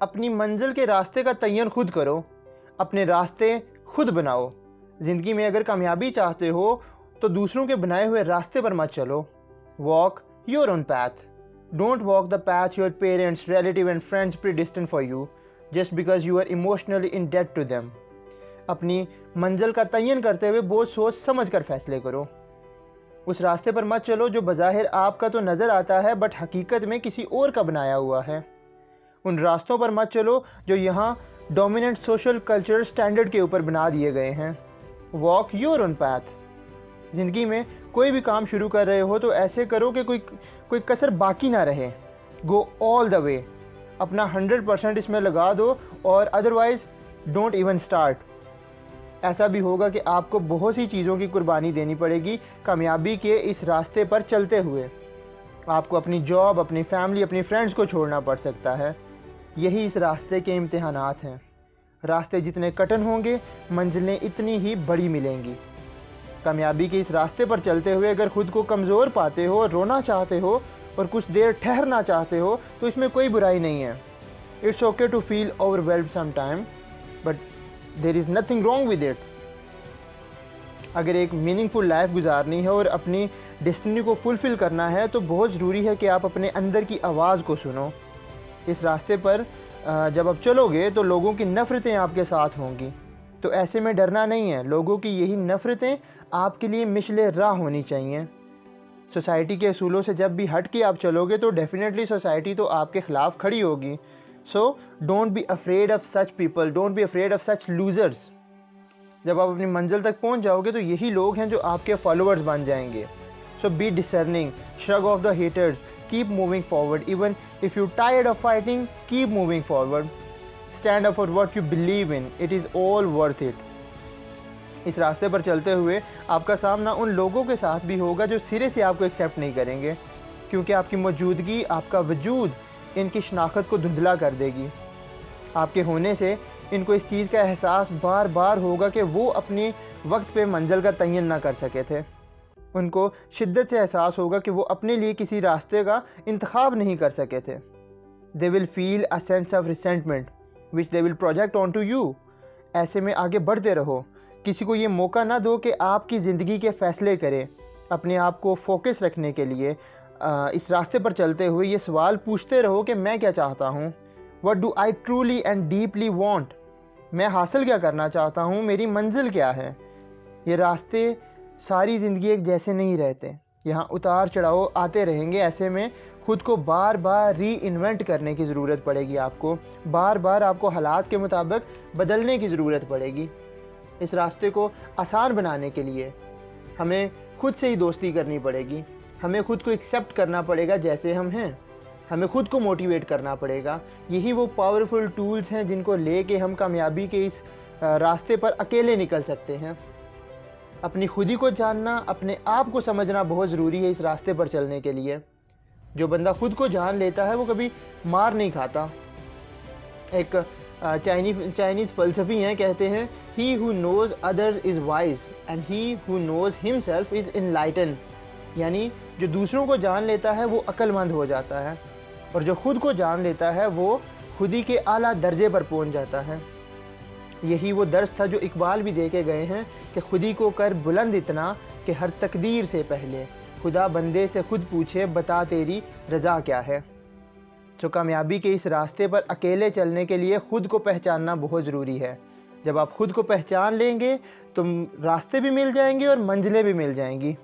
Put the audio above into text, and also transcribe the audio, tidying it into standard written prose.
अपनी मंजिल के रास्ते का तयन खुद करो, अपने रास्ते खुद बनाओ। ज़िंदगी में अगर कामयाबी चाहते हो तो दूसरों के बनाए हुए रास्ते पर मत चलो। Walk your own path. Don't walk the path your parents, relative and friends predestined for you just because you are emotionally in debt to them. अपनी मंजिल का तयन करते हुए बहुत सोच समझ कर फैसले करो। उस रास्ते पर मत चलो जो बज़ाहिर आपका तो नज़र आता है बट हकीकत में किसी और का बनाया हुआ है। उन रास्तों पर मत चलो जो यहाँ डोमिनेंट सोशल कल्चरल स्टैंडर्ड के ऊपर बना दिए गए हैं। Walk your own path. ज़िंदगी में कोई भी काम शुरू कर रहे हो तो ऐसे करो कि कोई कसर बाकी ना रहे। गो ऑल द वे, अपना 100% इसमें लगा दो और अदरवाइज डोंट इवन स्टार्ट। ऐसा भी होगा कि आपको बहुत सी चीज़ों की कुर्बानी देनी पड़ेगी कामयाबी के इस रास्ते पर चलते हुए। आपको अपनी जॉब, अपनी फैमिली, अपनी फ्रेंड्स को छोड़ना पड़ सकता है। यही इस रास्ते के इम्तिहानात हैं। रास्ते जितने कठिन होंगे मंजिलें इतनी ही बड़ी मिलेंगी। कामयाबी के इस रास्ते पर चलते हुए अगर खुद को कमज़ोर पाते हो, रोना चाहते हो और कुछ देर ठहरना चाहते हो तो इसमें कोई बुराई नहीं है। It's okay to feel overwhelmed some time but there is nothing wrong with it. अगर एक मीनिंगफुल लाइफ गुजारनी है और अपनी डेस्टिनी को फुलफ़िल करना है तो बहुत ज़रूरी है कि आप अपने अंदर की आवाज़ को सुनो। इस रास्ते पर जब आप चलोगे तो लोगों की नफ़रतें आपके साथ होंगी, तो ऐसे में डरना नहीं है। लोगों की यही नफ़रतें आपके लिए मिशले राह होनी चाहिए। सोसाइटी के असूलों से जब भी हट के आप चलोगे तो डेफिनेटली सोसाइटी तो आपके ख़िलाफ़ खड़ी होगी। So don't be afraid of such people, don't be afraid of such losers. जब आप अपनी मंजिल तक पहुंच जाओगे तो यही लोग हैं जो आपके फॉलोअर्स बन जाएंगे। So be discerning, shrug off the haters, keep moving forward, even if you tired of fighting, keep moving forward, stand up for what you believe in, it is all worth it. इस रास्ते पर चलते हुए आपका सामना उन लोगों के साथ भी होगा जो सिरे से आपको एक्सेप्ट नहीं करेंगे, क्योंकि आपकी मौजूदगी, आपका वजूद इनकी शनाख्त को धुंधला कर देगी। आपके होने से इनको इस चीज़ का एहसास बार बार होगा कि वो अपने वक्त पे मंजिल का तयन ना कर सके थे। उनको शिद्दत से एहसास होगा कि वो अपने लिए किसी रास्ते का इंतखाब नहीं कर सके थे। They will feel a sense of resentment which they will project on to you. ऐसे में आगे बढ़ते रहो। किसी को ये मौका ना दो कि आपकी ज़िंदगी के फ़ैसले करे। अपने आप को फोकस रखने के लिए इस रास्ते पर चलते हुए ये सवाल पूछते रहो कि मैं क्या चाहता हूँ, what do I truly and deeply want. मैं हासिल क्या करना चाहता हूँ, मेरी मंजिल क्या है। ये रास्ते सारी ज़िंदगी एक जैसे नहीं रहते, यहाँ उतार चढ़ाव आते रहेंगे। ऐसे में खुद को बार बार री इन्वेंट करने की ज़रूरत पड़ेगी। आपको बार बार आपको हालात के मुताबिक बदलने की ज़रूरत पड़ेगी। इस रास्ते को आसान बनाने के लिए हमें खुद से ही दोस्ती करनी पड़ेगी। हमें खुद को एक्सेप्ट करना पड़ेगा जैसे हम हैं। हमें खुद को मोटिवेट करना पड़ेगा। यही वो पावरफुल टूल्स हैं जिनको लेके हम कामयाबी के इस रास्ते पर अकेले निकल सकते हैं। अपनी खुदी को जानना, अपने आप को समझना बहुत ज़रूरी है इस रास्ते पर चलने के लिए। जो बंदा खुद को जान लेता है वो कभी मार नहीं खाता। एक चाइनीज़ फ़लसफ़ी हैं, कहते हैं he who nose others is wise and he who nose himself is enlighten. यानी जो दूसरों को जान लेता है वो अक्लमंद हो जाता है और जो खुद को जान लेता है वो खुदी के आला दर्जे पर पहुंच जाता है। यही वो दर्स था जो इकबाल भी दे के गए हैं कि खुदी को कर बुलंद इतना कि हर तकदीर से पहले खुदा बंदे से खुद पूछे बता तेरी रज़ा क्या है। जो कामयाबी के इस रास्ते पर अकेले चलने के लिए खुद को पहचानना बहुत ज़रूरी है। जब आप खुद को पहचान लेंगे तो रास्ते भी मिल जाएंगे और मंजिलें भी मिल जाएंगी।